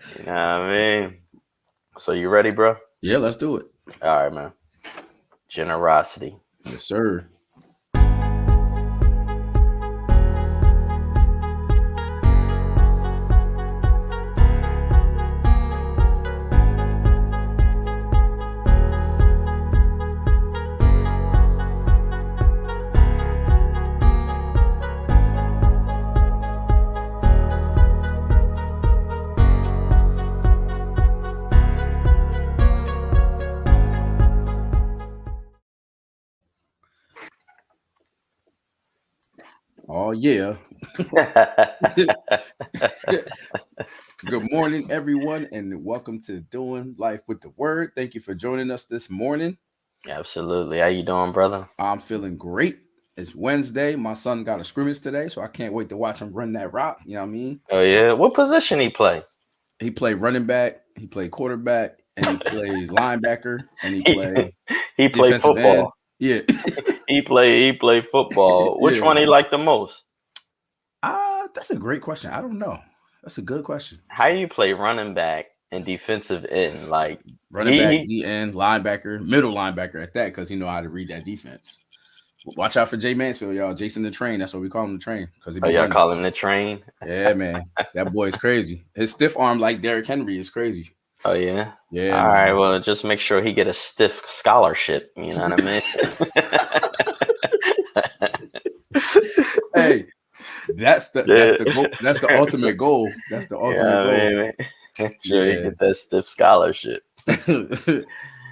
You know what I mean? So you ready, bro? Yeah, let's do it. All right, man. Generosity. Yes, sir. Oh, yeah. Good morning, everyone, and welcome to Doing Life with the Word. Thank you for joining us this morning. Absolutely. How you doing, brother? I'm feeling great. It's Wednesday. My son got a scrimmage today, so I can't wait to watch him run that rock. You know what I mean? Oh yeah. What position he play? He played running back, he played quarterback, and he plays linebacker, and he he played he play defensive end. football. Yeah. He play football. Which Yeah. one he like the most? That's a great question. I don't know. That's a good question. How you play running back and defensive end? Like Running back, he D end, linebacker, middle linebacker at that, because he know how to read that defense. Watch out for Jay Mansfield, y'all. Jason the Train. That's what we call him, the Train, because he oh be y'all running. call him the train? Yeah, man. That boy's crazy. His stiff arm, like Derrick Henry, is crazy. Oh yeah. Yeah, All man. right. Well, just make sure he get a stiff scholarship. You know what I mean? Hey, that's the goal. That's the ultimate goal. That's the ultimate goal. I mean, sure, you Yeah. get that stiff scholarship.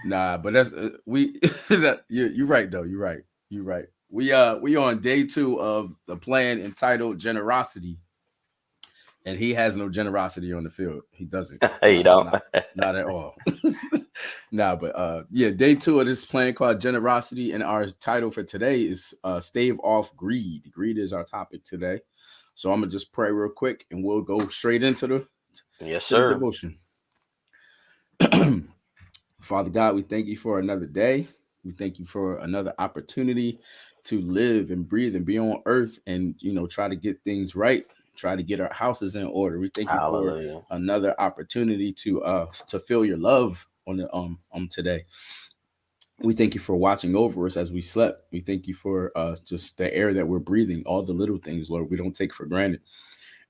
Nah, but that's we. You're right though. You're right. You're right. We on day 2 of the plan entitled Generosity, and he has no generosity on the field. He doesn't. You don't. Not at all. Nah, but yeah, day 2 of this plan called Generosity, and our title for today is Stave Off Greed. Greed is our topic today. So I'm gonna just pray real quick, and we'll go straight into the Yes, to the sir. devotion. Father God, we thank you for another day. We thank you for another opportunity to live and breathe and be on earth, and try to get things right, try to get our houses in order. We thank you for Hallelujah. another opportunity to feel your love on the today. We thank you for watching over us as we slept. We thank you for just the air that we're breathing, all the little things, Lord, we don't take for granted.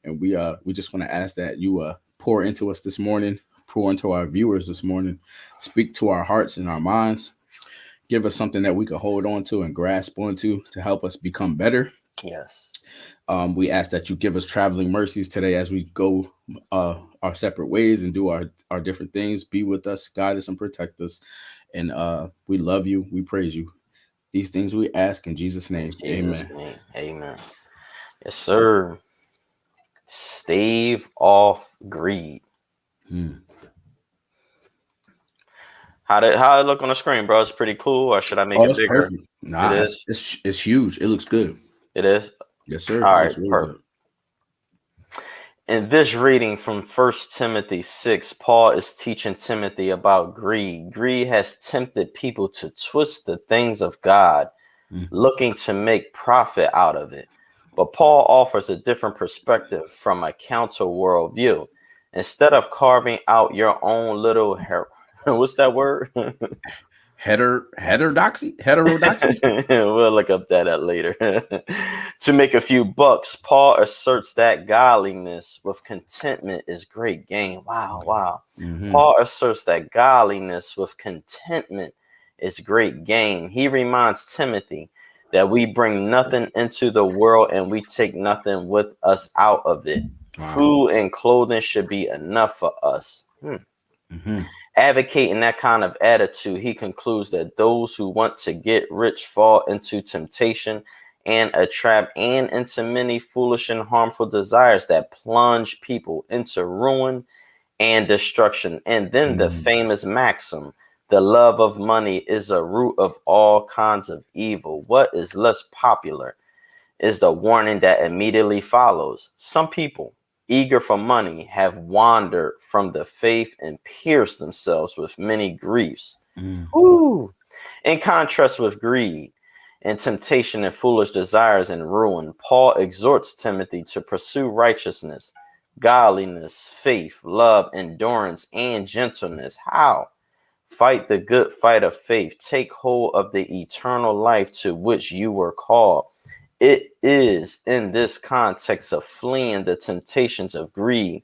And we just want to ask that you pour into us this morning, pour into our viewers this morning, speak to our hearts and our minds, give us something that we can hold on to and grasp onto to help us become better. Yes. We ask that you give us traveling mercies today as we go our separate ways and do our different things. Be with us, guide us, and protect us. And we love you. We praise you. These things we ask in Jesus' name. In Jesus' Amen. name. Amen. Yes, sir. Stave off greed. Hmm. How it look on the screen, bro? It's pretty cool. Or should I make Oh, it it's bigger? perfect. Nah, It is. it's huge. It looks good. It is. Yes, sir. All It right. looks really Perfect. good. In this reading from 1 Timothy 6, Paul is teaching Timothy about greed. Greed has tempted people to twist the things of God, looking to make profit out of it. But Paul offers a different perspective from a counter worldview. Instead of carving out your own little what's that word? Heterodoxy. We'll look up that later. To make a few bucks, Paul asserts that godliness with contentment is great gain. Wow. Mm-hmm. Paul asserts that godliness with contentment is great gain. He reminds Timothy that we bring nothing into the world and we take nothing with us out of it. Wow. Food and clothing should be enough for us. Mm-hmm. Advocating that kind of attitude, he concludes that those who want to get rich fall into temptation and a trap and into many foolish and harmful desires that plunge people into ruin and destruction. And then the famous maxim, the love of money is a root of all kinds of evil. What is less popular is the warning that immediately follows. Some people, eager for money, have wandered from the faith and pierced themselves with many griefs. Ooh. In contrast with greed and temptation and foolish desires and ruin, Paul exhorts Timothy to pursue righteousness, godliness, faith, love, endurance, and gentleness. How? Fight the good fight of faith. Take hold of the eternal life to which you were called. It is in this context of fleeing the temptations of greed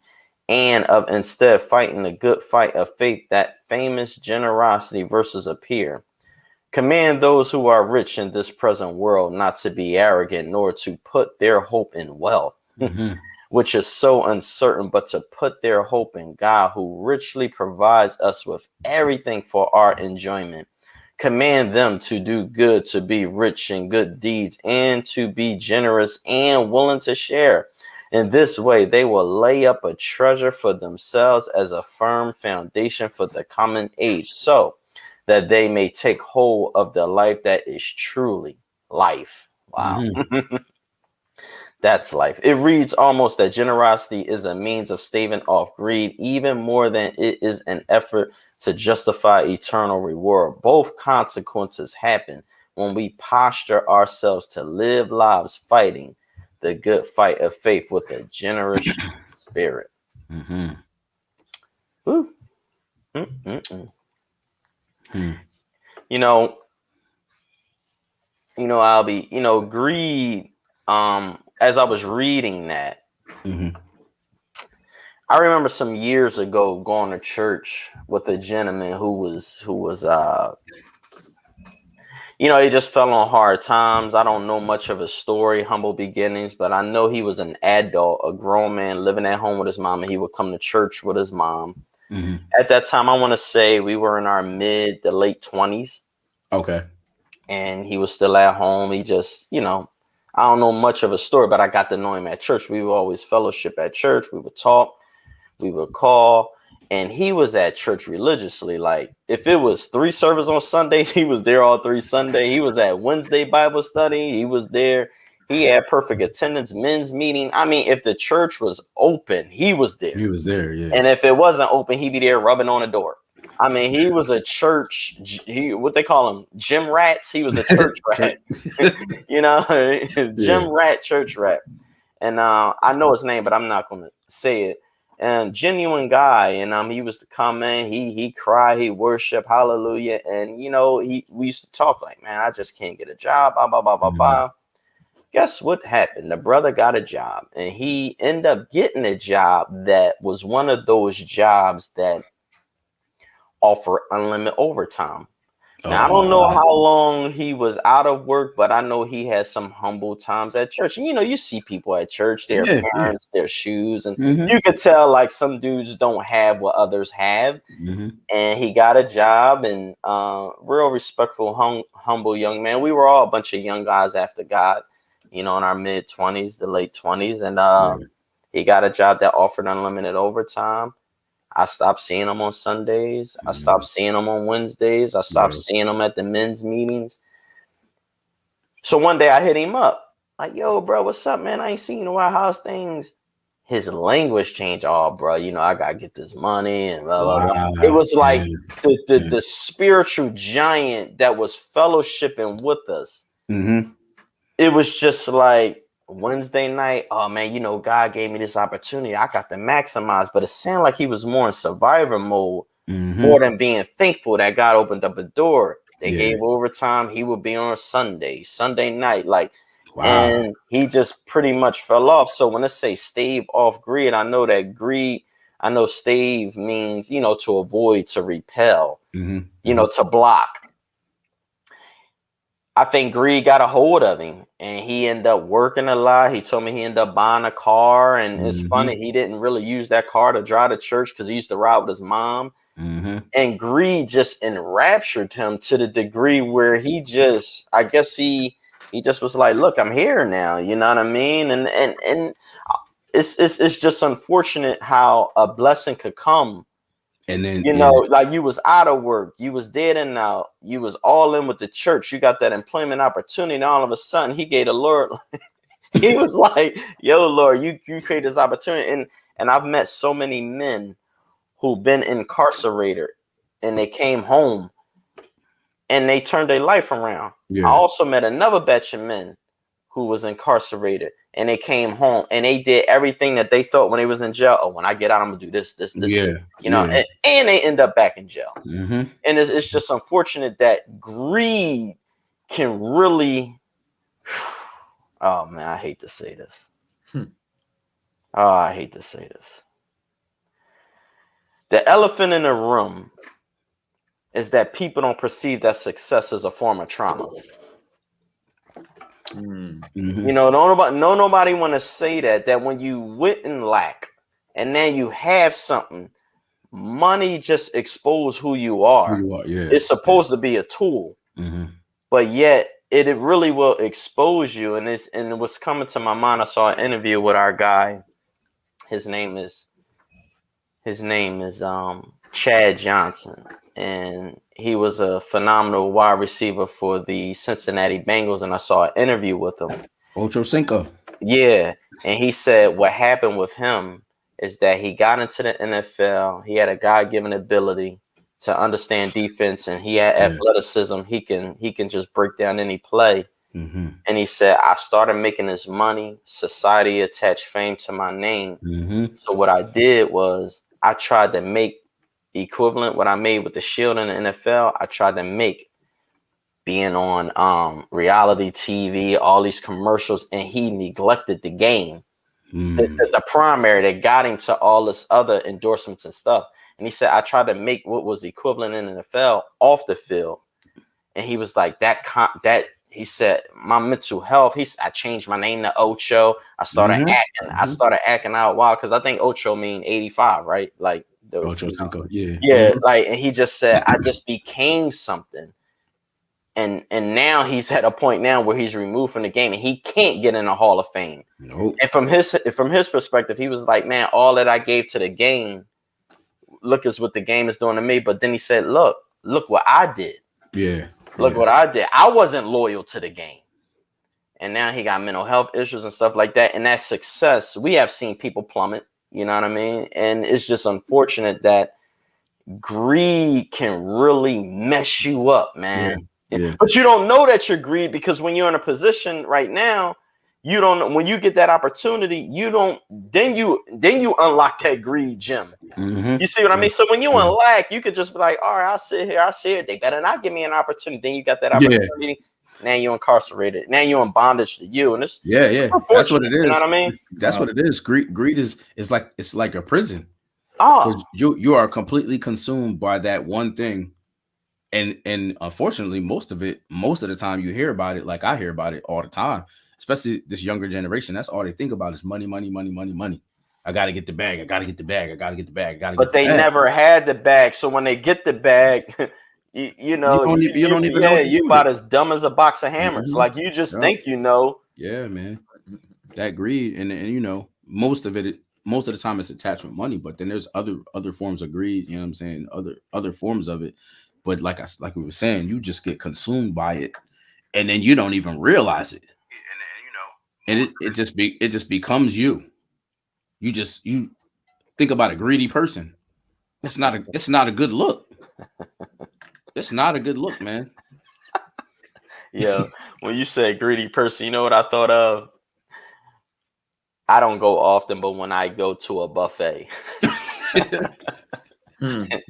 and of instead fighting the good fight of faith that famous generosity verses appear. Command those who are rich in this present world not to be arrogant, nor to put their hope in wealth, which is so uncertain, but to put their hope in God, who richly provides us with everything for our enjoyment. Command them to do good, to be rich in good deeds, and to be generous and willing to share. In this way, they will lay up a treasure for themselves as a firm foundation for the coming age, so that they may take hold of the life that is truly life. Wow. That's life. It reads almost that generosity is a means of staving off greed, even more than it is an effort to justify eternal reward. Both consequences happen when we posture ourselves to live lives fighting the good fight of faith with a generous spirit. Woo. You know, Albie, greed, as I was reading that, I remember some years ago going to church with a gentleman who was he just fell on hard times. I don't know much of his story, humble beginnings, but I know he was an adult, a grown man living at home with his mom, and he would come to church with his mom. At that time, I want to say we were in our mid to late 20s. Okay. And he was still at home. He just, I don't know much of a story, but I got to know him at church. We would always fellowship at church. We would talk, we would call, and he was at church religiously. Like if it was 3 services on Sundays, he was there all 3 Sundays. He was at Wednesday Bible study. He was there. He had perfect attendance, men's meeting. I mean, if the church was open, he was there. He was there, yeah. And if it wasn't open, he'd be there rubbing on the door. I mean, he was a church, what they call them, gym rats. He was a church rat, gym rat, church rat. And I know his name, but I'm not going to say it. And genuine guy. And he was to come in, he cried, he worshiped, hallelujah. And, we used to talk like, man, I just can't get a job, blah, blah, blah, blah, blah. Guess what happened? The brother got a job, and he ended up getting a job that was one of those jobs that offer unlimited overtime. Now, I don't know how long he was out of work, but I know he had some humble times at church. And, you see people at church, their parents, their shoes, and you could tell like some dudes don't have what others have. And he got a job, and real respectful, humble young man. We were all a bunch of young guys after God, in our mid 20s, the late 20s. And he got a job that offered unlimited overtime. I stopped seeing him on Sundays. I stopped seeing him on Wednesdays. I stopped seeing him at the men's meetings. So one day I hit him up. Like, yo, bro, what's up, man? I ain't seen you in a while. How's things? His language changed. Oh, bro, I got to get this money and blah, blah, blah. It was like the spiritual giant that was fellowshipping with us. It was just like, Wednesday night, oh man, God gave me this opportunity. I got to maximize, but it sounded like he was more in survivor mode, more than being thankful that God opened up a door. They gave overtime. He would be on Sunday night, and he just pretty much fell off. So when I say stave off greed, I know that greed, I know stave means, to avoid, to repel, to block. I think greed got a hold of him, and he ended up working a lot. He told me he ended up buying a car, and it's funny, he didn't really use that car to drive to church because he used to ride with his mom. And greed just enraptured him to the degree where he just, I guess he just was like, look, I'm here now. You know what I mean? And it's just unfortunate how a blessing could come. And then, like you was out of work, you was dead and out, you was all in with the church, you got that employment opportunity, and all of a sudden he gave the Lord, he was like, yo, Lord, you created this opportunity. And I've met so many men who've been incarcerated and they came home and they turned their life around. I also met another batch of men who was incarcerated, and they came home and they did everything that they thought when they was in jail. Oh, when I get out, I'm gonna do this, you know, and they end up back in jail. Mm-hmm. And it's just unfortunate that greed can really, oh man, I hate to say this. Oh, I hate to say this. The elephant in the room is that people don't perceive that success as a form of trauma. Mm-hmm. You know, nobody want to say that when you went in lack and then you have something, money just expose who you are. Yeah. It's supposed to be a tool, but yet it really will expose you. And it was coming to my mind. I saw an interview with our guy. His name is Chad Johnson, and he was a phenomenal wide receiver for the Cincinnati Bengals. And I saw an interview with him. Ocho Cinco. Yeah, and he said what happened with him is that he got into the NFL. He had a God-given ability to understand defense, and he had athleticism. He can just break down any play. And he said, I started making this money. Society attached fame to my name. So what I did was I tried to make equivalent what I made with the Shield in the NFL. I tried to make being on reality TV, all these commercials, and he neglected the game. The primary that got him to all this other endorsements and stuff. And he said, I tried to make what was equivalent in the NFL off the field. And he was like, he said, my mental health, I changed my name to Ocho. I started acting out wild, because I think Ocho mean 85, right? Like the Ocho Cinco, like, and he just said, I just became something. And now he's at a point now where he's removed from the game and he can't get in the Hall of Fame. Nope. And from his perspective, he was like, man, all that I gave to the game, look is what the game is doing to me. But then he said, look what I did. Yeah. Look what I did. I wasn't loyal to the game. And now he got mental health issues and stuff like that. And that success, we have seen people plummet, you know what I mean? And it's just unfortunate that greed can really mess you up, man. Yeah. But you don't know that you're greedy, because when you're in a position right now, you don't know. When you get that opportunity, then you unlock that greed gem. You see what I mean? So when you in lack, you could just be like, all right, I'll sit here. They better not give me an opportunity. Then you got that opportunity. Now you're incarcerated. Now you're in bondage to you. And it's that's what it is. You know what I mean? That's what it is. Greed is like, it's like a prison. Oh, you are completely consumed by that one thing. And unfortunately, most of the time you hear about it, like I hear about it all the time, especially this younger generation. That's all they think about is money. I got to get the bag. But they never had the bag. So when they get the bag, you don't even know. You about as dumb as a box of hammers. Like you just think you know. Yeah, man. That greed, and you know, most of the time it's attached with money. But then there's other forms of greed. You know what I'm saying? Other forms of it. But like we were saying, you just get consumed by it, and then you don't even realize it. And it just becomes you. You think about a greedy person. It's not a good look. It's not a good look, man. Yeah. When you say greedy person, you know what I thought of? I don't go often, but when I go to a buffet. I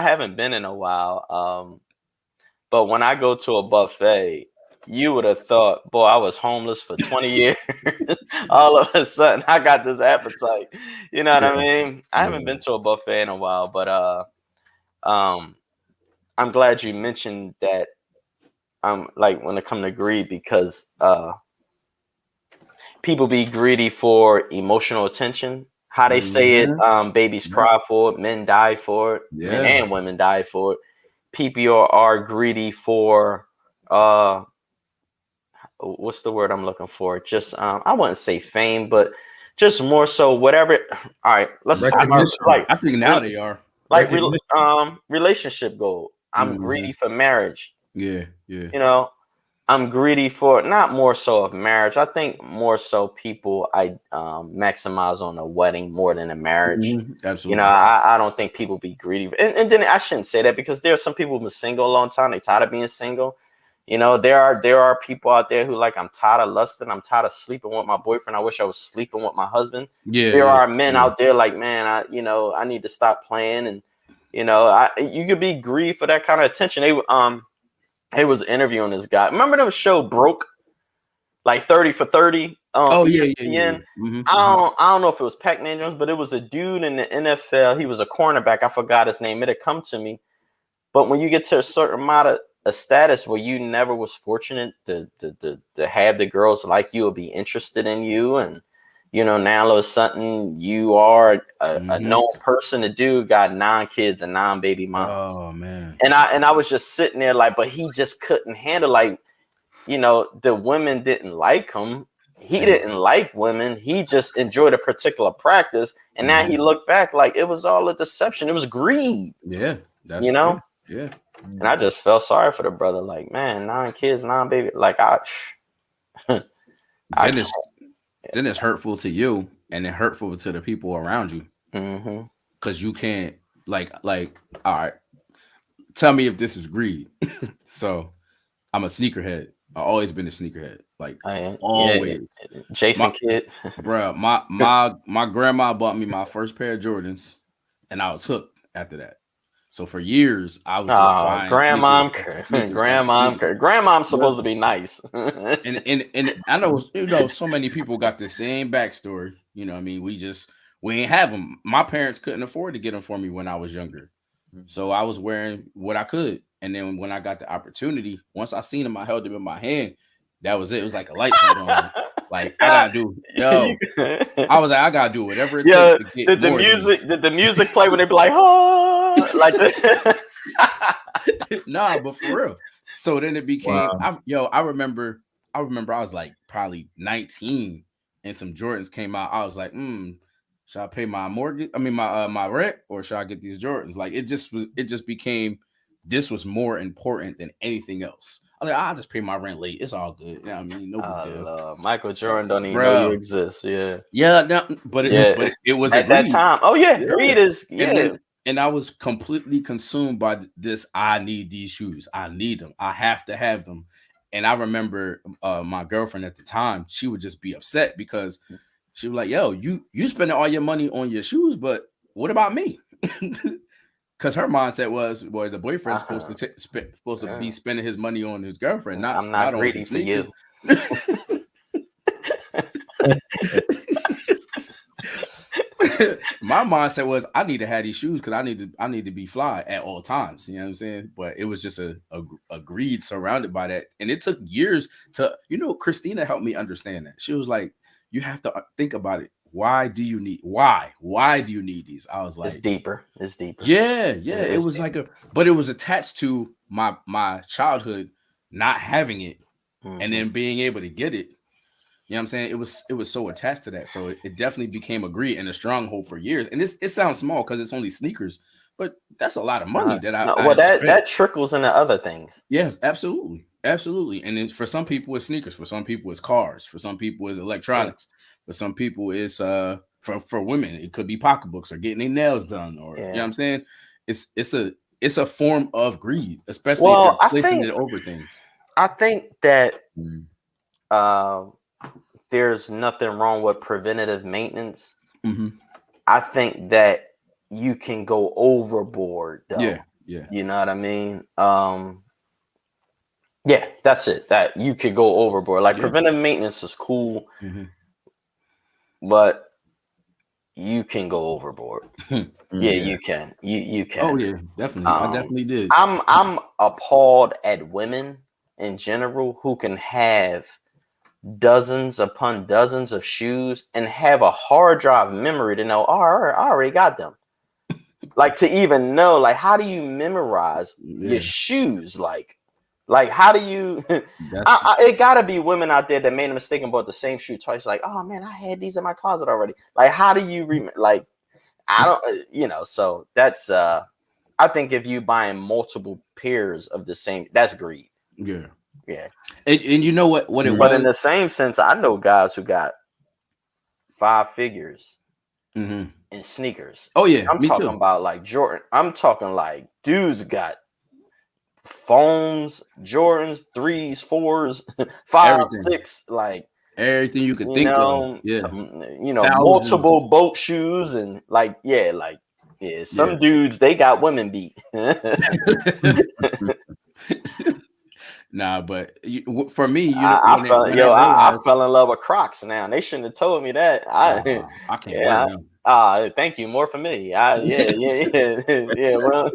haven't been in a while. But when I go to a buffet, you would have thought, boy, I was homeless for 20 years. All of a sudden, I got this appetite. You know what I mean? I haven't been to a buffet in a while, but I'm glad you mentioned that. Like when it comes to greed, because people be greedy for emotional attention. How they say it, babies cry for it, men die for it, men and women die for it. People are greedy for what's the word I'm looking for? Just I wouldn't say fame, but just more so whatever. All right, let's talk about, like, I think now they are like relationship goal. I'm greedy for marriage. Yeah. You know, I'm greedy for not more so of marriage. I think more so people maximize on a wedding more than a marriage. Absolutely. You know, I don't think people be greedy. And then I shouldn't say that, because there are some people who've been single a long time. They tired of being single. You know, there are people out there who like, I'm tired of lusting. I'm tired of sleeping with my boyfriend. I wish I was sleeping with my husband. Yeah, There yeah, are men yeah. out there like, man, I need to stop playing. And, you could be grieved for that kind of attention. They was interviewing this guy. Remember the show Broke? Like 30 for 30 on Oh yeah, yeah, yeah, yeah. ESPN. Mm-hmm. I don't know if it was Pac-Man Jones, but it was a dude in the NFL. He was a cornerback. I forgot his name. It had come to me. But when you get to a certain amount of a status where you never was fortunate to have the girls like you or be interested in you, and now all of a sudden you are a known person. The dude got 9 kids and 9 baby moms. Oh man. And I was just sitting there like, but he just couldn't handle, like, the women didn't like him. He didn't like women. He just enjoyed a particular practice. And now he looked back like it was all a deception. It was greed. Yeah, that's yeah. And I just felt sorry for the brother. Like, man, 9 kids, 9 baby. Like, then it's hurtful to you, and then hurtful to the people around you. Because you can't like, all right, tell me if this is greed. So I'm a sneakerhead. I've always been a sneakerhead. Like, always. Yeah. Jason Kidd. Bro, my grandma bought me my first pair of Jordans, and I was hooked after that. So for years, I was just buying Grandmom's supposed to be nice. and I know, so many people got the same backstory. You know what I mean? We ain't have them. My parents couldn't afford to get them for me when I was younger. So I was wearing what I could. And then when I got the opportunity, once I seen them, I held them in my hand. That was it. It was like a light turned on. Like, I gotta do whatever it takes to get did the music play when they be like, oh, like this? Nah, but for real. So then it became, I remember I was like probably 19 and some Jordans came out. I was like, should I pay my mortgage? I mean, my rent, or should I get these Jordans? Like, it just became, this was more important than anything else. I'm like, I'll just pay my rent late. It's all good. You know what I mean? No big deal. Michael Jordan don't even know you exist. Yeah. Yeah. No, but it was at that time. Oh yeah. Greed is, And I was completely consumed by this. I need these shoes. I need them. I have to have them. And I remember my girlfriend at the time, she would just be upset because she was like, yo, you spending all your money on your shoes, but what about me? Because her mindset was, well, the boyfriend's supposed to be spending his money on his girlfriend. I'm not greedy for you. My mindset was, I need to have these shoes because I need to be fly at all times. You know what I'm saying? But it was just a greed surrounded by that, and it took years to, Christina helped me understand that. She was like, you have to think about it. Why do you need these? I was like, it's deeper. Yeah. It was deeper. But it was attached to my childhood not having it, and then being able to get it. You know what I'm saying? It was so attached to that. So it definitely became a greed and a stronghold for years. And it sounds small because it's only sneakers, but that's a lot of money that trickles into other things. Yes, absolutely. And then for some people it's sneakers, for some people it's cars, for some people it's electronics, for some people it's for women it could be pocketbooks or getting their nails done, or you know what I'm saying? It's a form of greed, especially if you're placing it over things. I think that there's nothing wrong with preventative maintenance. I think that you can go overboard though. Yeah. You know what I mean? Yeah, that's it. That you could go overboard. Like preventive maintenance is cool, but you can go overboard. You can. You can. Oh yeah, definitely. I definitely did. I'm appalled at women in general who can have dozens upon dozens of shoes and have a hard drive memory to know, I already got them. Like, to even know, like, how do you memorize your shoes? Like how do you it gotta be women out there that made a mistake and bought the same shoe twice, like, oh man, I had these in my closet already. Like, how do you I don't so that's I think if you buying multiple pairs of the same, that's greed. Yeah. And you know what it was? But in the same sense, I know guys who got 5 figures in sneakers. Oh yeah, I'm talking about like Jordan. I'm talking like dudes got Phones, Jordans, 3s, 4s, 5, Everything. 6, like Everything you could think of. Yeah. some, Thousands. multiple boat shoes and some dudes, they got women beat. Nah, but for me, I fell in love with Crocs now. They shouldn't have told me that. I can't wear them. Thank you. More for me. Yeah. Well,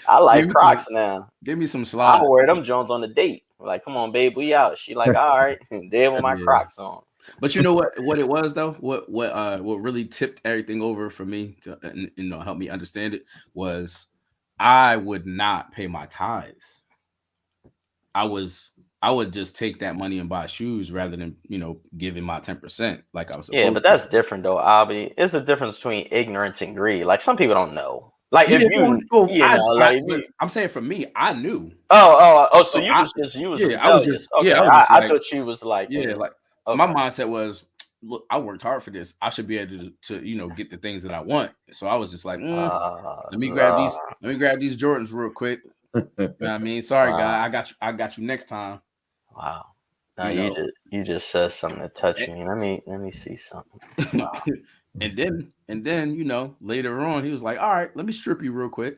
I like Crocs now. Give me some slides. I'll wear them Jones on the date. Like, come on, babe, we out. She like, all right, there with my Crocs on. But you know what it was though? What really tipped everything over for me to help me understand it was I would not pay my tithes. I would just take that money and buy shoes rather than giving my 10% like I was supposed. Yeah, but that's different though, Albie. It's a difference between ignorance and greed. Like some people don't know. Like I'm saying for me, I knew. So you was rebellious. I thought you was like, my mindset was, look, I worked hard for this. I should be able to get the things that I want. So I was just like, let me grab these Jordans real quick. You know what I mean? Sorry, guy. I got you next time. Wow. Now you just said something that touched me. Let me see something. Wow. and then later on he was like, all right, let me strip you real quick.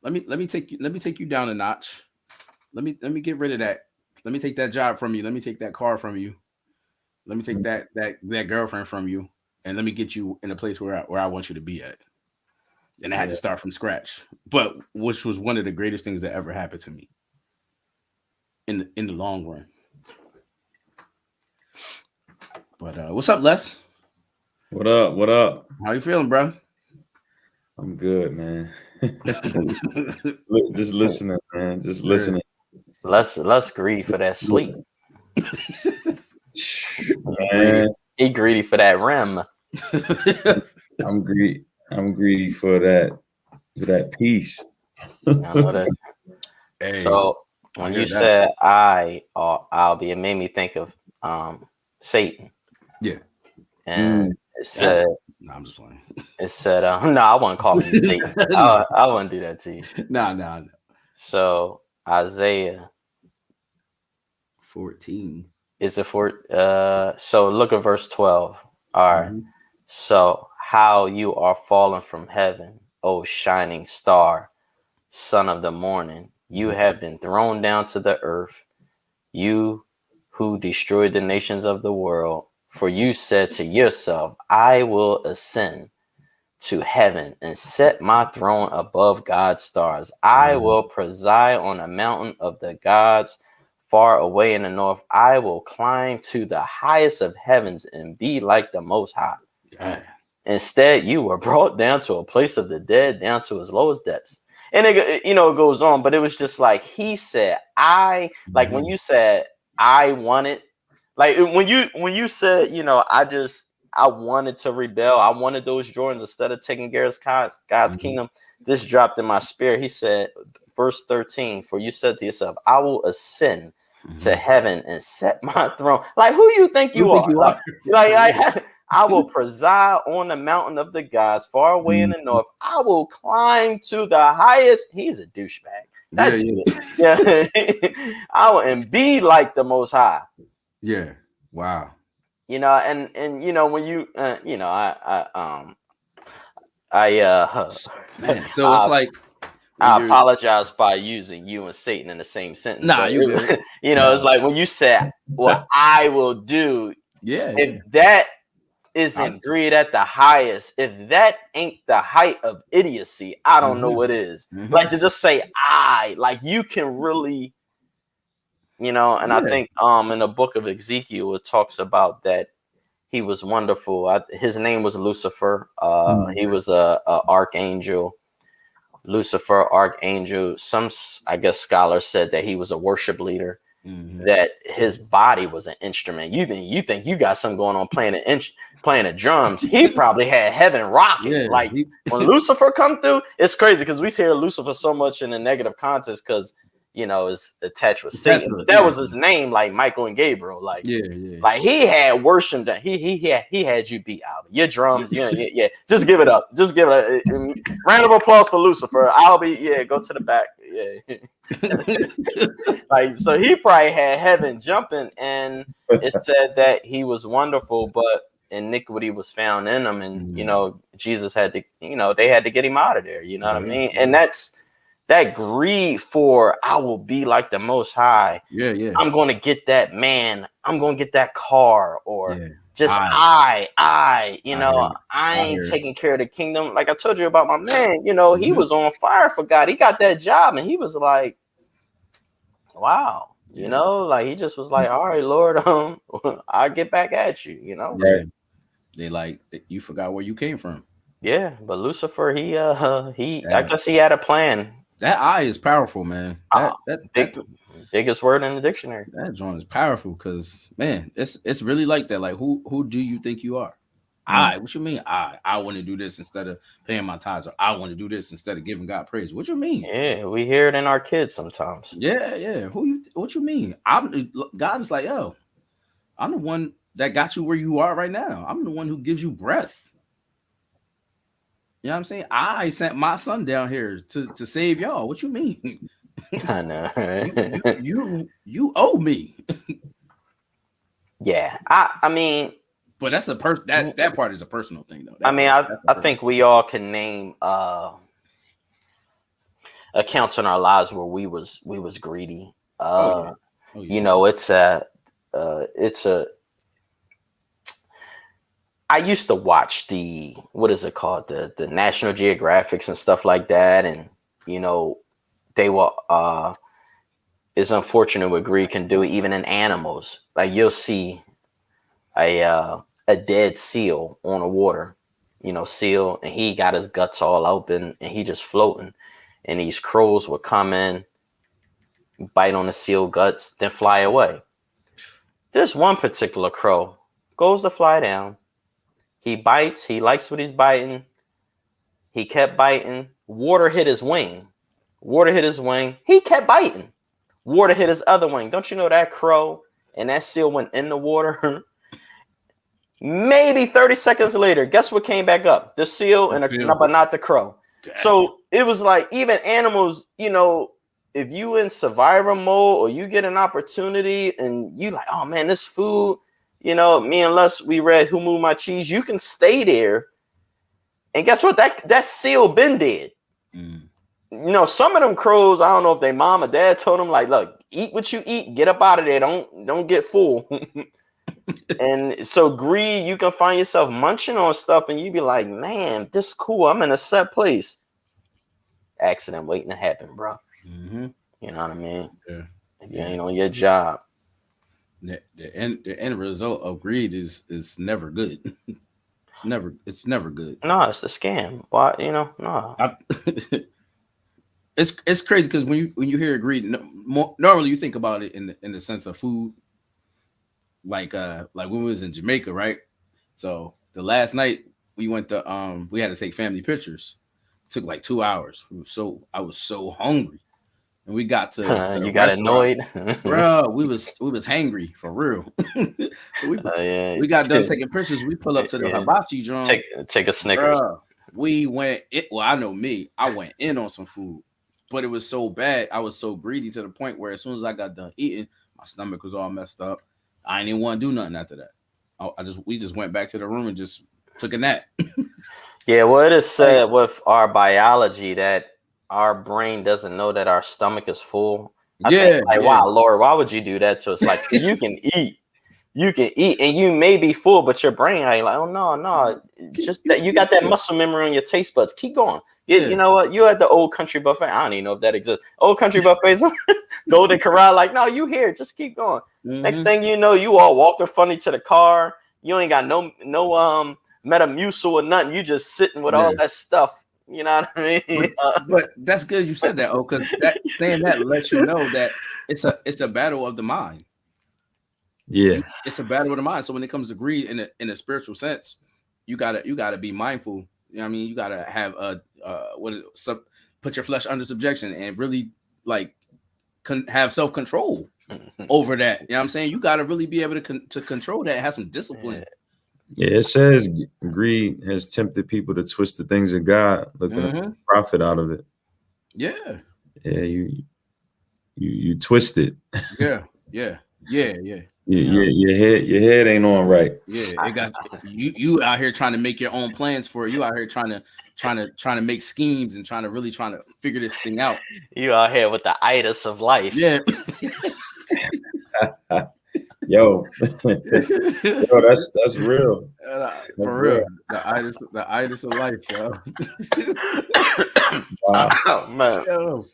Let me take you down a notch. Let me get rid of that. Let me take that job from you. Let me take that car from you. Let me take that girlfriend from you, and let me get you in a place where I want you to be at. And I had to start from scratch, but which was one of the greatest things that ever happened to me in the long run. But what's up, Les? What up? How you feeling, bro? I'm good, man. Just listening, man. Just listening. Let's greed for that sleep. Man. He greedy for that rim. I'm greedy for that peace. I know that. Hey, so when you said I'll be, it made me think of Satan. Yeah. And it said, no, I'm just playing. It said, no, I wouldn't call you Satan. I wouldn't do that to you. No. So Isaiah 14. Is it so look at verse 12. All right. Mm-hmm. So how you are fallen from heaven, O shining star, son of the morning. You have been thrown down to the earth, you who destroyed the nations of the world. For you said to yourself, I will ascend to heaven and set my throne above God's stars. I will preside on a mountain of the gods far away in the north. I will climb to the highest of heavens and be like the Most High. Yeah. Instead, you were brought down to a place of the dead, down to his lowest depths. And it goes on, but it was just like he said, when you said I wanted, like when you said, I wanted to rebel. I wanted those Jordans instead of taking care of God's kingdom. This dropped in my spirit. He said, verse 13, for you said to yourself, I will ascend to heaven and set my throne. Like, who you think you are? Like, I will preside on the mountain of the gods far away in the north. I will climb to the highest. He's a douchebag. Yeah. I will and be like the Most High. Yeah. Wow. And when you man, so it's like I apologize by using you and Satan in the same sentence. Nah, you good. It's like when you said what I will do. Yeah. If that isn't greed at the highest, if that ain't the height of idiocy, I don't know what is. Like to just say like you can really, and I think in the book of Ezekiel it talks about that he was wonderful. His name was Lucifer. He was a archangel. Lucifer, archangel. Some, I guess, scholars said that he was a worship leader. That his body was an instrument. You think you got something going on playing the drums. He probably had heaven rocking. Yeah, when Lucifer come through, it's crazy because we hear Lucifer so much in the negative context because is attached with Satan. But that was his name, like Michael and Gabriel. Like like he had worship that he had you beat out. Your drums, yeah. Just give it up. Just give it a round of applause for Lucifer. Go to the back. Yeah. Like, so he probably had heaven jumping, and it said that he was wonderful, but iniquity was found in him, and Jesus had to, they had to get him out of there. You know what I mean? And that's that greed for I will be like the Most High. Yeah. I'm going to get that man. I'm going to get that car, or just I ain't taking care of the kingdom. Like I told you about my man, he was on fire for God. He got that job, and he was like, wow. Like he just was like, all right, Lord, I'll get back at you, Right. They like, you forgot where you came from. Yeah, but Lucifer, I guess he had a plan. That I is powerful, man. Biggest word in the dictionary. That joint is powerful because, man, it's really like that. Like, who do you think you are? What you mean? I want to do this instead of paying my tithes, or I want to do this instead of giving God praise. What you mean? Yeah, we hear it in our kids sometimes. Yeah. What you mean? God is like, yo, I'm the one that got you where you are right now. I'm the one who gives you breath. You know what I'm saying? I sent my son down here to save y'all. What you mean? I know. Right? You owe me. Yeah, I mean, but that's that part is a personal thing though. I think we all can name accounts in our lives where we was greedy. It's a I used to watch the National Geographics and stuff like that, and they were it's unfortunate what greed can do even in animals. Like you'll see a dead seal on the water, seal, and he got his guts all open and he just floating, and these crows would come in, bite on the seal guts, then fly away. This one particular crow goes to fly down. He bites. He likes what he's biting. He kept biting. Water hit his wing. He kept biting. Water hit his other wing. Don't you know that crow and that seal went in the water? Maybe 30 seconds later, guess what came back up? The seal, but not the crow. Damn. So it was like even animals, if you in survivor mode or you get an opportunity and you like, oh man, this food, me and Les, we read Who Moved My Cheese, you can stay there. And guess what? That seal been dead. Some of them crows, I don't know if their mom or dad told them, like, look, eat what you eat, get up out of there. Don't get full. And so greed, you can find yourself munching on stuff and you be like, man, this is cool. I'm in a set place. Accident waiting to happen, bro. You know what I mean? Yeah. If you ain't on your job. The end result of greed is never good. It's never good. No, it's a scam. Why? No. It's crazy because when you hear greed, normally you think about it in the sense of food. Like when we was in Jamaica, right? So the last night we went to we had to take family pictures. It took like 2 hours. I was so hungry. And we got to you got annoyed, bro. We was hangry for real. So we got done taking pictures. We pull up to the hibachi joint. Take a Snickers. Bro, we went. I know me. I went in on some food, but it was so bad. I was so greedy to the point where as soon as I got done eating, my stomach was all messed up. I didn't even want to do nothing after that. We just went back to the room and just took a nap. Yeah, well, it is said with our biology that our brain doesn't know that our stomach is full. I think, wow, Lord, why would you do that to us? Like, you can eat, and you may be full, but your brain ain't like, oh no, just that you got that muscle memory on your taste buds. Keep going. You know what? You at the Old Country Buffet. I don't even know if that exists. Old Country Buffets, Golden Corral. Like, no, you here? Just keep going. Next thing you know, you all walking funny to the car. You ain't got no Metamucil or nothing. You just sitting with all that stuff. You know what I mean? But that's good you said that, because saying that lets you know that it's a battle of the mind. Yeah, it's a battle of the mind. So when it comes to greed in a spiritual sense, you gotta be mindful. You know what I mean? You gotta have put your flesh under subjection and really like have self-control over that. You know what I'm saying? You gotta really be able to control that and have some discipline. Yeah, it says greed has tempted people to twist the things of God, looking to profit out of it. Yeah. Yeah, you twisted. Yeah. Your head ain't on right. Yeah, it got you out here trying to make your own plans for it. You out here trying to make schemes and trying to figure this thing out. You out here with the itis of life. Yeah. Yo, that's real. For real. The itis of life, yo. Wow. Oh man. Yo.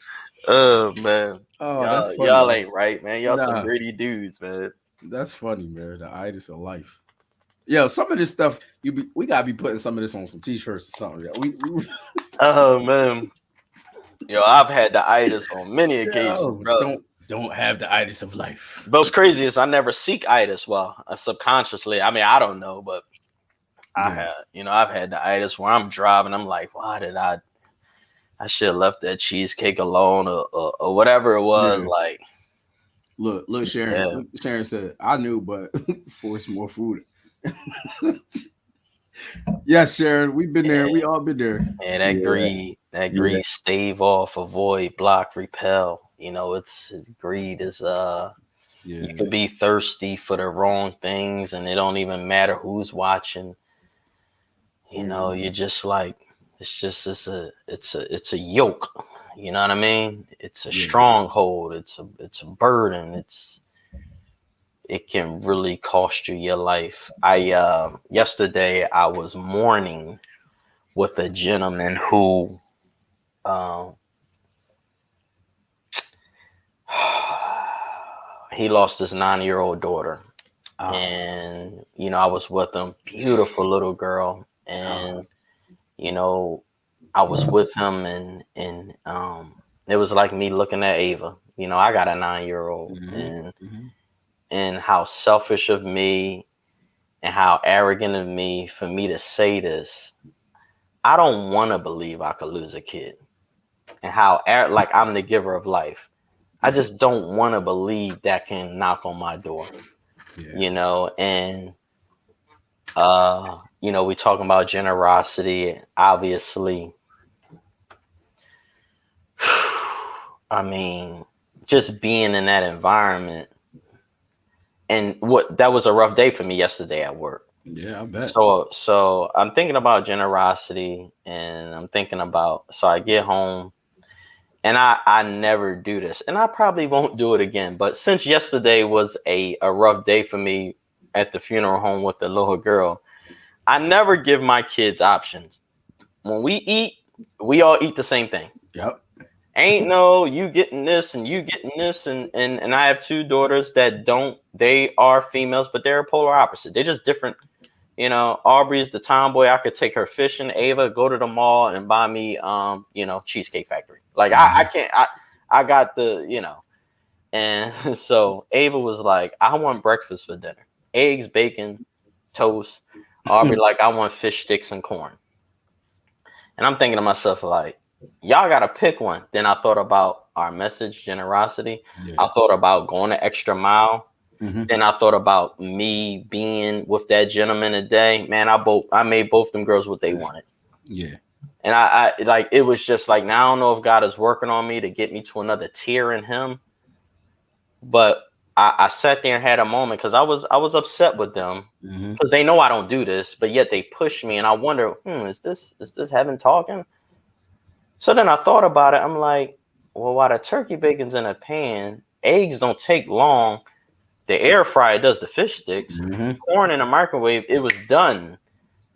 Oh man. Oh, that's funny. Y'all ain't right, man. Y'all some Nah. greedy dudes, man. That's funny, man. The itis of life. Yo, some of this stuff we gotta be putting some of this on some t-shirts or something. Yo. We Oh man. Yo, I've had the itis on many occasions, bro. Don't have the itis of life. But what's crazy is I never seek itis. Well, subconsciously. I mean, I don't know, but I've had the itis where I'm driving. I'm like, why did I should have left that cheesecake alone or whatever it was. Yeah. Like, look, Sharon. Yeah. Sharon said, I knew, but force more food. Yes, Sharon, we've been there. We all been there. Yeah, that greed, stave off, avoid, block, repel. You know, it's greed is you could be thirsty for the wrong things and it don't even matter who's watching. You know, you're just like it's a yoke. You know what I mean? It's a stronghold, it's a burden, it can really cost you your life. Yesterday I was mourning with a gentleman who he lost his 9-year-old daughter. And you know, I was with him, beautiful little girl, and you know, I was with him and it was like me looking at Ava. You know, I got a 9-year-old and how selfish of me and how arrogant of me for me to say this. I don't want to believe I could lose a kid and how like I'm the giver of life. I just don't want to believe that can knock on my door, you know, and, you know, we talking about generosity, obviously. I mean, just being in that environment and that was a rough day for me yesterday at work. Yeah, I bet. So I'm thinking about generosity and I'm thinking about, so I get home and I never do this and I probably won't do it again. But since yesterday was a rough day for me at the funeral home with the little girl, I never give my kids options. When we eat, we all eat the same thing. Yep. Ain't no you getting this and you getting this and I have 2 daughters that they are females, but they're polar opposite. They're just different. You know, Aubrey's the tomboy. I could take her fishing. Ava, go to the mall and buy me you know, Cheesecake Factory. Like I can't I got the, you know. And so Ava was like, I want breakfast for dinner. Eggs, bacon, toast. Aubrey like, I want fish sticks and corn. And I'm thinking to myself like, y'all got to pick one. Then I thought about our message, generosity. Yeah. I thought about going the extra mile. Then I thought about me being with that gentleman today. Man, I made both them girls what they wanted. Yeah. And I like, it was just like, now I don't know if God is working on me to get me to another tier in him. But I sat there and had a moment because I was upset with them because they know I don't do this, but yet they push me. And I wonder, is this heaven talking? So then I thought about it. I'm like, well, while the turkey bacon's in a pan, eggs don't take long. The air fryer does the fish sticks. Corn in a microwave, it was done.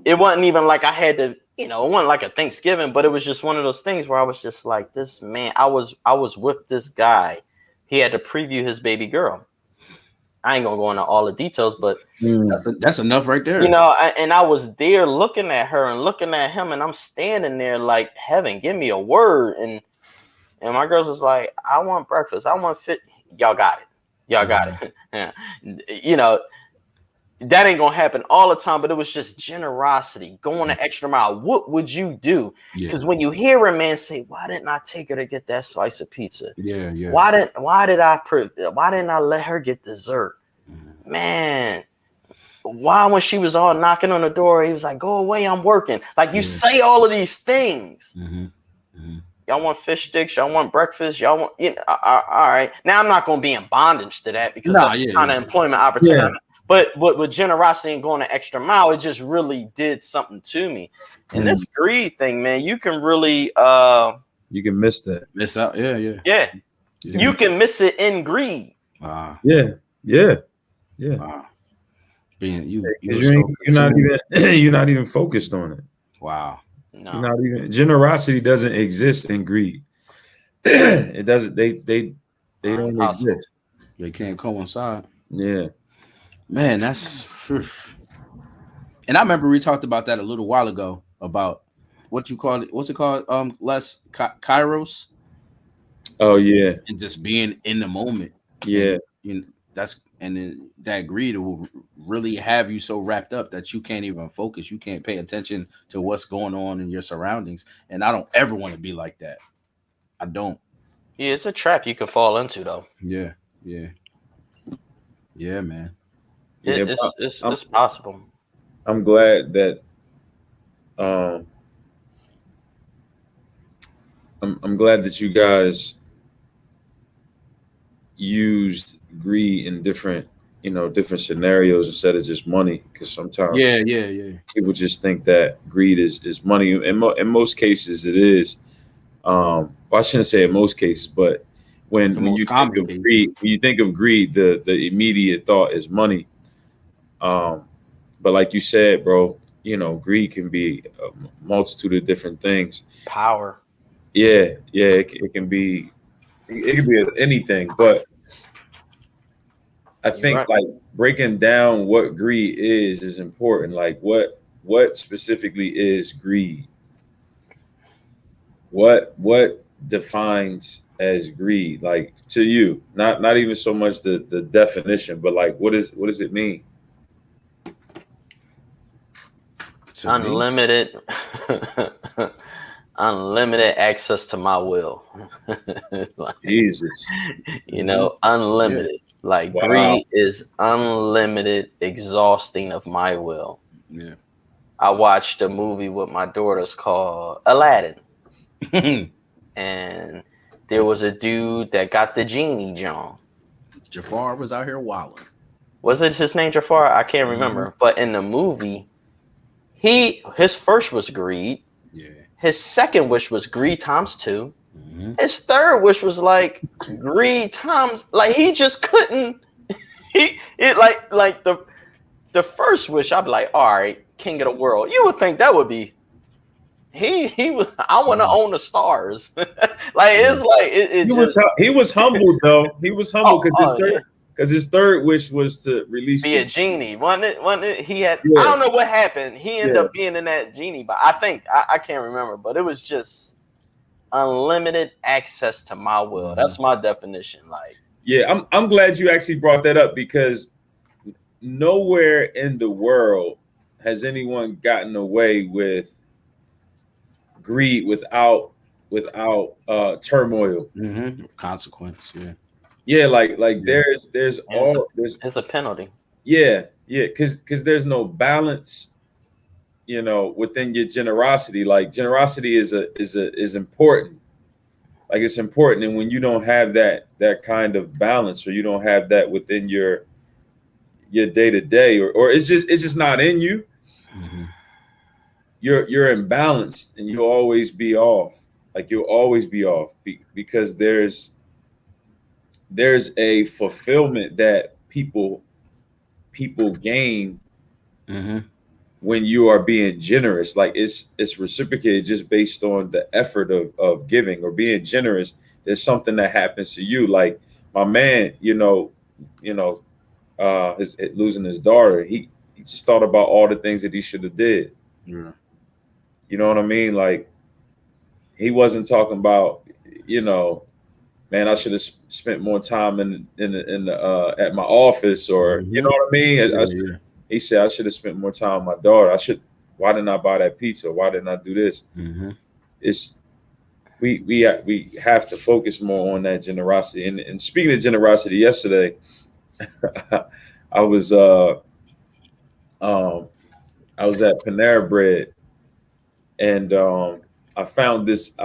It wasn't even like I had to, you know, it wasn't like a Thanksgiving, but it was just one of those things where I was just like, this man, I was with this guy. He had to preview his baby girl. I ain't gonna go into all the details, but that's enough right there. You know, and I was there looking at her and looking at him, and I'm standing there like, heaven, give me a word. And my girls was like, I want breakfast. I want fit. Y'all got it. Y'all got it. Yeah. You know, that ain't gonna happen all the time, but it was just generosity, going the extra mile. What would you do? Because when you hear a man say, why didn't I take her to get that slice of pizza? Yeah. Why didn't I let her get dessert? Man, why when she was all knocking on the door, he was like, go away, I'm working. Like you say all of these things. Y'all want fish sticks? Y'all want breakfast? Y'all want, all right. Now I'm not going to be in bondage to that because that's the kind of employment opportunity. Yeah. But with generosity and going an extra mile, it just really did something to me. And this greed thing, man, you can really you can miss that. Miss out. Yeah. You can miss it in greed. Wow. Yeah. Wow. Being you're not even focused on it. Wow. No. You're not even, generosity doesn't exist in greed. It doesn't. They don't exist. They can't coincide. Yeah. Man, that's. And I remember we talked about that a little while ago about what you call it. What's it called? Less Kairos. Oh yeah. And just being in the moment. Yeah. And, then that greed will really have you so wrapped up that you can't even focus. You can't pay attention to what's going on in your surroundings. And I don't ever want to be like that. I don't. Yeah, it's a trap you can fall into, though. Yeah, man. It's possible. I'm glad that I'm glad that you guys used greed in different scenarios instead of just money, because sometimes people just think that greed is money. In most cases it is. Well, I shouldn't say in most cases, but when you think of greed, the immediate thought is money. But like you said, bro, greed can be a multitude of different things. Power. Yeah, it can be anything, but I think like breaking down what greed is important. Like what specifically is greed? What defines as greed, like to you? Not even so much the definition, but like what does it mean? Unlimited unlimited access to my will. Like, Jesus. Unlimited. Like greed is unlimited exhausting of my will. Yeah. I watched a movie with my daughters called Aladdin. And there was a dude that got the genie John. Jafar was out here wilding. Was it his name Jafar? I can't remember. But in the movie, his first was greed. Yeah. His second wish was greed times 2. Mm-hmm. His third wish was like greed times, like he just couldn't. Like the first wish, I'd be like, all right, king of the world. You would think that would be. He was. I want to own the stars. Like it's like he was humble though. He was humble because his third wish was to release a genie. Wasn't it? He had. I don't know what happened. He ended up being in that genie, but I think I can't remember. But it was just unlimited access to my will. That's my definition. Like, yeah, I'm glad you actually brought that up, because nowhere in the world has anyone gotten away with greed without turmoil, consequence. Like there's a penalty. Because there's no balance within your generosity. Like generosity is important. Like it's important, and when you don't have that kind of balance, or you don't have that within your day to day, or it's just not in you, you're imbalanced, and you'll always be off. Like you'll always be off because there's a fulfillment that people gain when you are being generous. Like it's reciprocated just based on the effort of giving or being generous. There's something that happens to you. Like my man, his losing his daughter, he just thought about all the things that he should have did. Yeah. You know what I mean? Like he wasn't talking about, man, I should have spent more time in the at my office, or you know what I mean? He said I should have spent more time with my daughter. Why didn't I buy that pizza? Why didn't I do this? It's we have to focus more on that generosity. And speaking of generosity, yesterday I was at Panera Bread, and I found this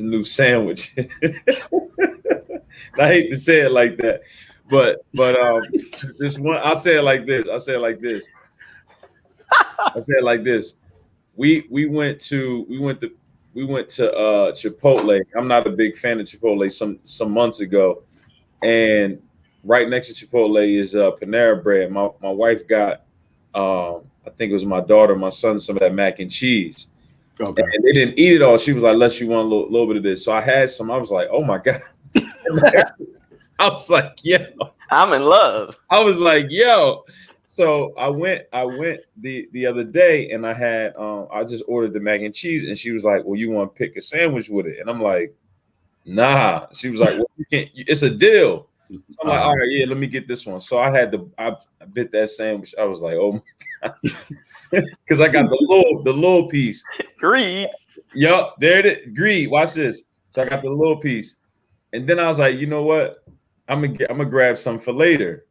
new sandwich. I hate to say it like that, but this one, I'll say it like this. We went to Chipotle. I'm not a big fan of Chipotle some months ago, and right next to Chipotle is Panera Bread. My wife got I think it was my daughter, my son, some of that mac and cheese. Okay. And they didn't eat it all. She was like, "Unless you want a little bit of this." So I had some. I was like, "Oh my God." I was like, "Yo." I'm in love. I was like, "Yo." So I went the other day, and I had I just ordered the mac and cheese, and she was like, "Well, you want to pick a sandwich with it?" And I'm like, "Nah." She was like, "Well, you can't. It's a deal." So I'm like, "All right, yeah, let me get this one." So I bit that sandwich. I was like, "Oh my God." Because I got the little piece. Greed. Yup, there it is. Greed. Watch this. So I got the little piece, and then I was like, you know what? I'm gonna grab some for later.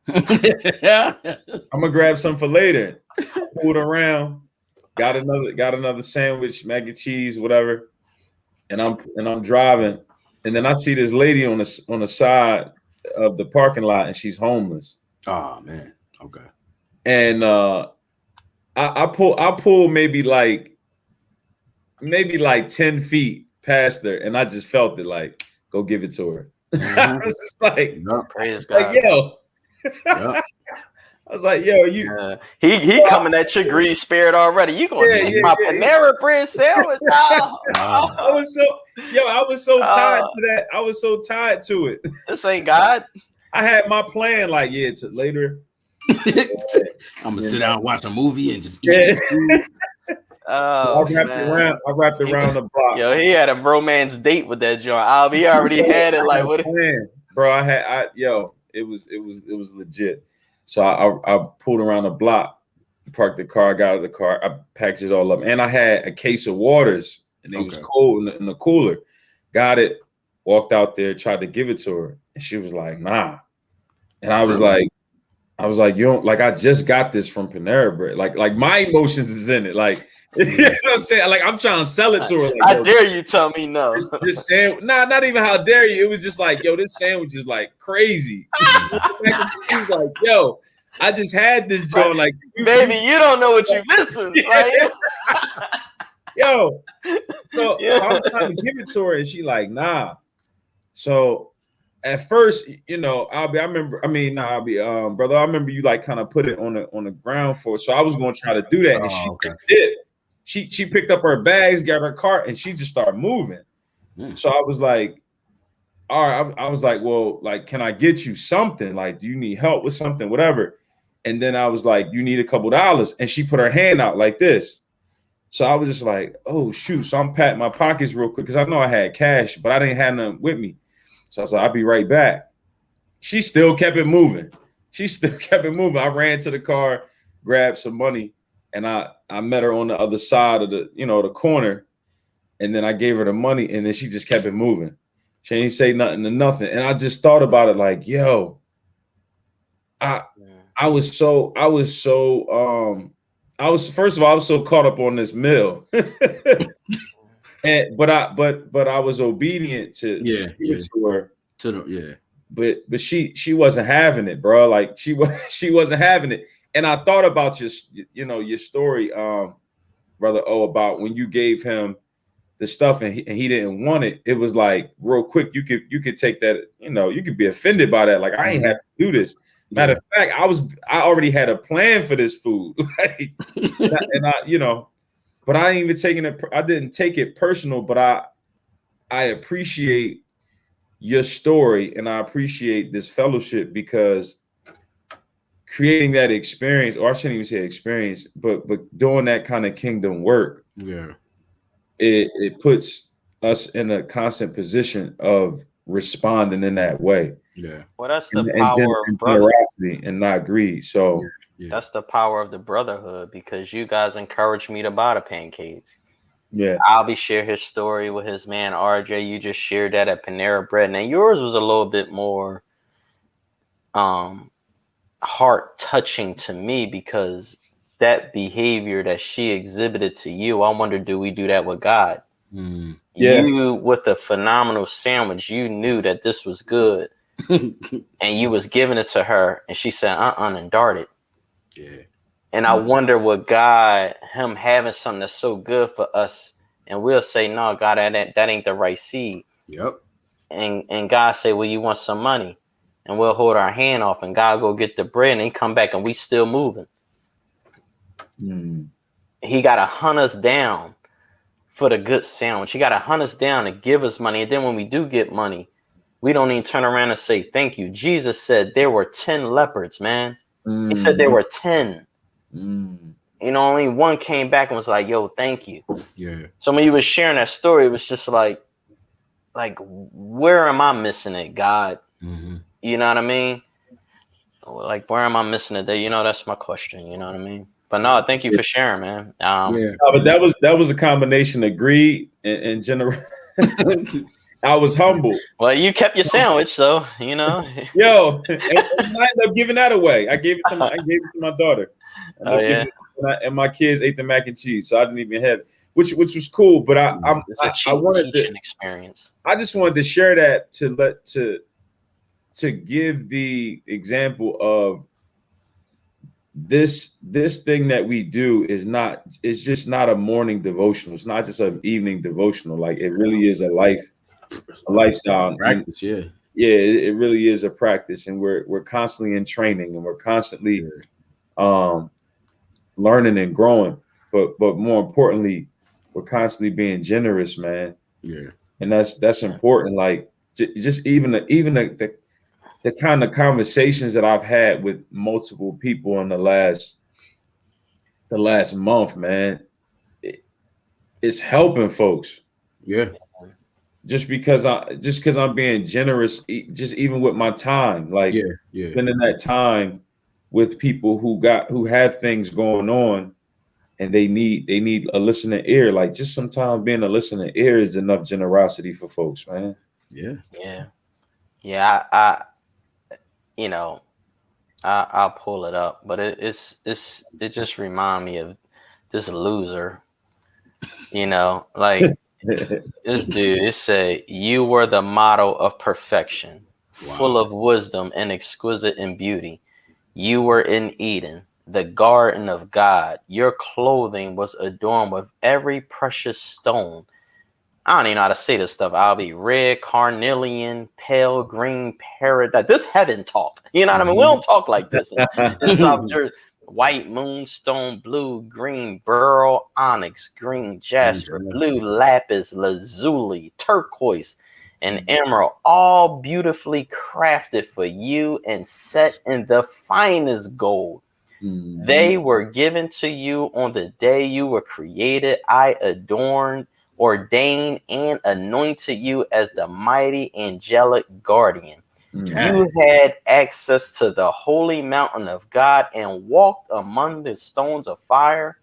Pulled around, got another sandwich, mac and cheese, whatever. And I'm driving, and then I see this lady on the side of the parking lot, and she's homeless. Oh man. Okay. And I pull maybe like 10 feet past her, and I just felt it like, go give it to her. I was just like, praise God. Yo. I was like, yo, you. He coming at your greed spirit already. You gonna take my Panera Bread sandwich? I was so tied to that. I was so tied to it. This ain't God. I had my plan, like, to later. I'm gonna sit down and watch a movie and just eat this food. Oh, so I wrapped around the block. Yo, he had a romance date with that joint. He already had it. Like, what? Bro, it was legit. So I pulled around the block, parked the car, got out of the car, I packaged it all up, and I had a case of waters, and it was cold in the cooler. Got it, walked out there, tried to give it to her, and she was like, "Nah," and I was like, "You don't like? I just got this from Panera Bread. Like my emotions is in it. Like, you know what I'm saying? Like, I'm trying to sell it to her. Like, I dare you tell me no. This sandwich, not even how dare you. It was just like, yo, this sandwich is like crazy. She's like, yo, I just had this joint. Like, baby, you don't know what you're missing. Right? Yo, so I'm trying to give it to her, and she like, nah. So at first, brother, I remember you like kind of put it on the ground for. So I was going to try to do that, and she did. She picked up her bags, got her cart, and she just started moving. So I was like, all right, I was like, well, like, can I get you something? Like, do you need help with something, whatever? And then I was like, you need a couple dollars. And she put her hand out like this. So I was just like, oh, shoot. So I'm patting my pockets real quick because I know I had cash, but I didn't have none with me. So I was like, I'll be right back. She still kept it moving. I ran to the car, grabbed some money, and I met her on the other side of the corner. And then I gave her the money, and then she just kept it moving. She ain't say nothing to nothing. And I just thought about it like, yo, I was so caught up on this meal. But I was obedient to her. But she wasn't having it, bro. Like she wasn't having it. And I thought about your story, Brother O, about when you gave him the stuff and he didn't want it. It was like real quick. You could take that. You could be offended by that. Like, I ain't have to do this. Matter of fact, I already had a plan for this food. Like, but I ain't even taking it. I didn't take it personal, but I appreciate your story, and I appreciate this fellowship, because creating that experience, or I shouldn't even say experience, but doing that kind of kingdom work, it puts us in a constant position of responding in that way. Yeah. Well, that's the power of generosity and not greed. So that's the power of the brotherhood, because you guys encouraged me to buy the pancakes. Yeah. Albie shared his story with his man RJ. You just shared that at Panera Bread. Now yours was a little bit more heart touching to me, because that behavior that she exhibited to you, I wonder, do we do that with God? Yeah. You with a phenomenal sandwich, you knew that this was good, and you was giving it to her, and she said, and darted. Yeah. And I wonder what God, him having something that's so good for us, and we'll say, no, God, that ain't the right seed. Yep. And God say, well, you want some money? And we'll hold our hand off, and God go get the bread, and he come back, and we still moving. He got to hunt us down for the good sandwich. He got to hunt us down and give us money. And then when we do get money, we don't even turn around and say thank you. Jesus said there were 10 leopards, man. He said there were 10. You know, only one came back and was like, yo, thank you. Yeah. So when you was sharing that story, it was just like, where am I missing it, God? You know what I mean? Like, where am I missing it? You know, that's my question. You know what I mean? But no, thank you for sharing, man. Yeah, but that was a combination of greed and general. I was humble. Well, you kept your sandwich, so you know. Yo, and I ended up giving that away. I gave it to my daughter. Oh yeah. And my kids ate the mac and cheese, so I didn't even have it, which was cool. But I wanted teaching experience. I just wanted to share that to give the example of this thing that we do it's just not a morning devotional. It's not just an evening devotional. Like, it really is a lifestyle practice. And, it really is a practice, and we're constantly in training, and we're constantly learning and growing. But more importantly, we're constantly being generous, man. Yeah, and that's important. Like, just even the kind of conversations that I've had with multiple people in the last month, man, it's helping folks. Yeah. Just because I'm being generous, just even with my time, like spending that time with people who have things going on, and they need a listening ear. Like, just sometimes being a listening ear is enough generosity for folks, man. I you know, I'll pull it up, but it just remind me of this loser, you know, like this dude. It say, you were the model of perfection, full of wisdom and exquisite in beauty. You were in Eden, the garden of God. Your clothing was adorned with every precious stone. I don't even know how to say this stuff. I'll be red, carnelian, pale green, paradise. This heaven talk. You know what I mean? We don't talk like this in South Jersey. White moonstone, blue, green, beryl, onyx, green, jasper, blue, lapis, lazuli, turquoise, and emerald, all beautifully crafted for you and set in the finest gold. They were given to you on the day you were created. I adorned, ordained, and anointed you as the mighty angelic guardian. You had access to the holy mountain of God and walked among the stones of fire.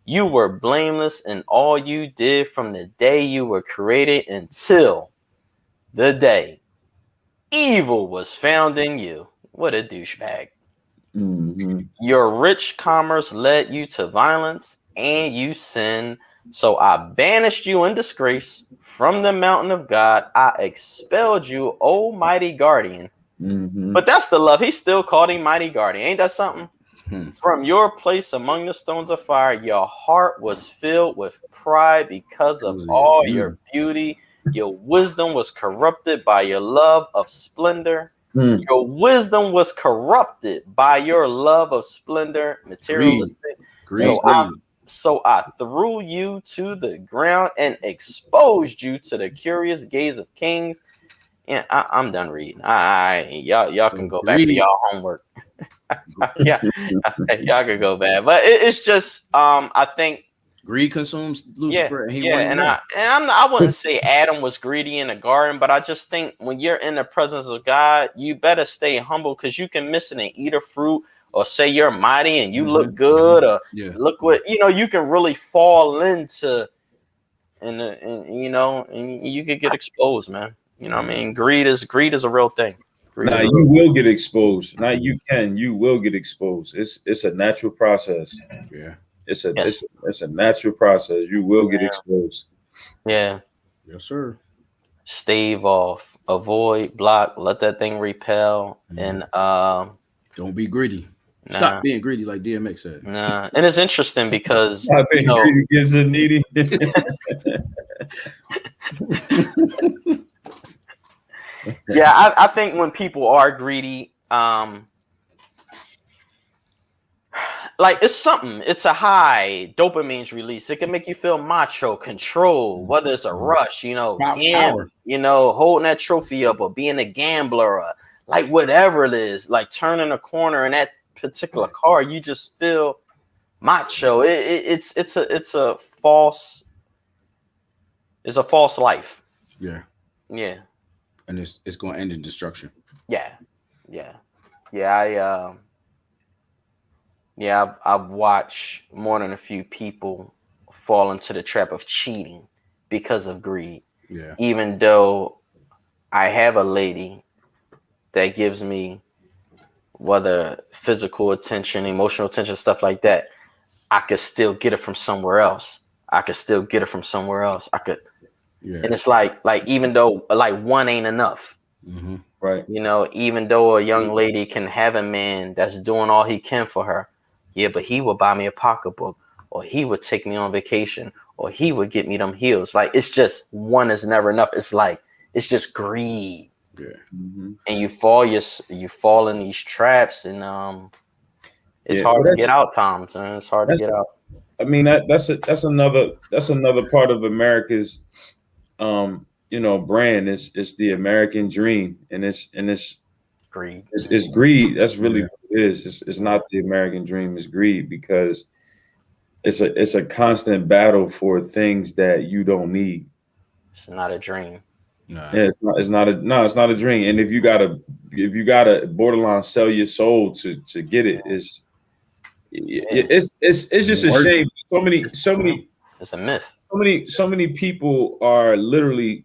You were blameless in all you did from the day you were created until the day evil was found in you. What a douchebag. Your rich commerce led you to violence, and you sinned. So I banished you in disgrace from the mountain of God. I expelled you, O mighty guardian. But that's the love. He still called him mighty guardian. Ain't that something? From your place among the stones of fire, your heart was filled with pride because of all your beauty. Your wisdom was corrupted by your love of splendor. Your wisdom was corrupted by your love of splendor, materialistic. So I threw you to the ground and exposed you to the curious gaze of kings. Yeah, I'm done reading. Y'all can go back to y'all homework. Yeah, y'all can go back. But it's just I think greed consumes Lucifer. I wouldn't say Adam was greedy in the garden, but I just think when you're in the presence of God, you better stay humble, because you can miss it and eat a fruit, or say you're mighty and you look good, or look what you can really fall into, and you could get exposed, man. You know what I mean? Greed is a real thing. Now you will get exposed. Now you will get exposed. It's a natural process. Yeah. It's a natural process. You will get exposed. Yeah. Yes, sir. Stave off, avoid, block, let that thing repel, and don't be greedy. nah. Stop being greedy, like DMX said. Nah. And it's interesting because Stop being greedy gives a needy. Yeah, I think when people are greedy, like it's something. It's a high dopamine's release. It can make you feel macho, control. Whether it's a rush, Power. Holding that trophy up, or being a gambler, or like whatever it is, like turning a corner in that particular car, you just feel macho. It's a false life. Yeah. Yeah. And it's going to end in destruction. Yeah. I've watched more than a few people fall into the trap of cheating because of greed. Yeah. Even though I have a lady that gives me, whether physical attention, emotional attention, stuff like that, I could still get it from somewhere else. I could. Yeah. And it's like even though like one ain't enough. Mm-hmm. Right. Even though a young lady can have a man that's doing all he can for her, yeah, but he would buy me a pocketbook, or he would take me on vacation, or he would get me them heels. Like, it's just one is never enough. It's like, it's just greed. Yeah. Mm-hmm. And you fall in these traps, and it's hard to get out, Tom. And it's hard to get out. I mean, that's another part of America's brand. It's the American dream, and it's Greed. It's greed. That's really what it is. It's not the American dream. It's greed, because it's a constant battle for things that you don't need. It's not a dream. Nah. Yeah, it's not a dream. And if you gotta borderline sell your soul to get it, it's just a shame. So many. It's a myth. So many people are literally.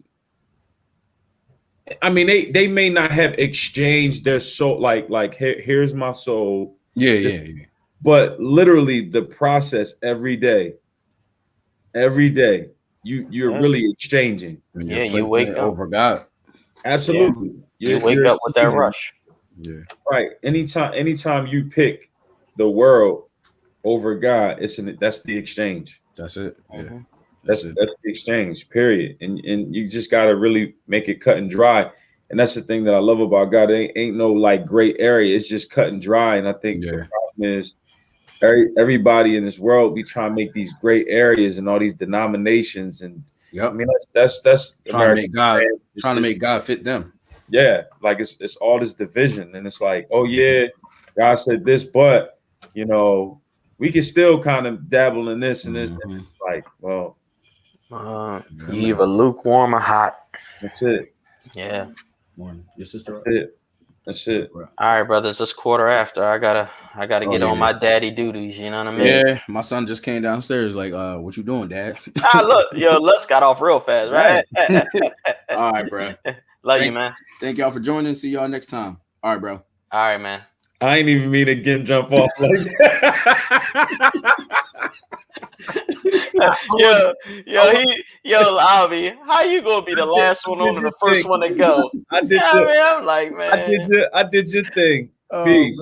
I mean, they may not have exchanged their soul, like here's my soul. Yeah. But literally, the process every day, you're really exchanging. Yeah, you wake up over God. Absolutely, you wake up with that rush. Yeah, right. Anytime you pick the world over God, that's the exchange. That's it. Yeah. Mm-hmm. That's the exchange, period. And you just gotta really make it cut and dry. And that's the thing that I love about God. It ain't no like gray area. It's just cut and dry. And I think the problem is everybody in this world be trying to make these gray areas and all these denominations. And I mean that's trying to make God fit them. Yeah, like it's all this division, and it's like, oh yeah, God said this, but we can still kind of dabble in this and this. Mm-hmm. And it's like, well. You either lukewarm or hot. That's it. Yeah. Your sister. That's it. All right, brothers. It's 1:15. I gotta get on my daddy duties. You know what I mean? Yeah. My son just came downstairs. Like, what you doing, Dad? Look, Les got off real fast, right? All right, bro. Love you, man. Thank y'all for joining. See y'all next time. All right, bro. All right, man. I ain't even mean to get him jump off like Albie, how you gonna be the last one on and the first one to go? I did I'm like, man. I did your thing. Peace.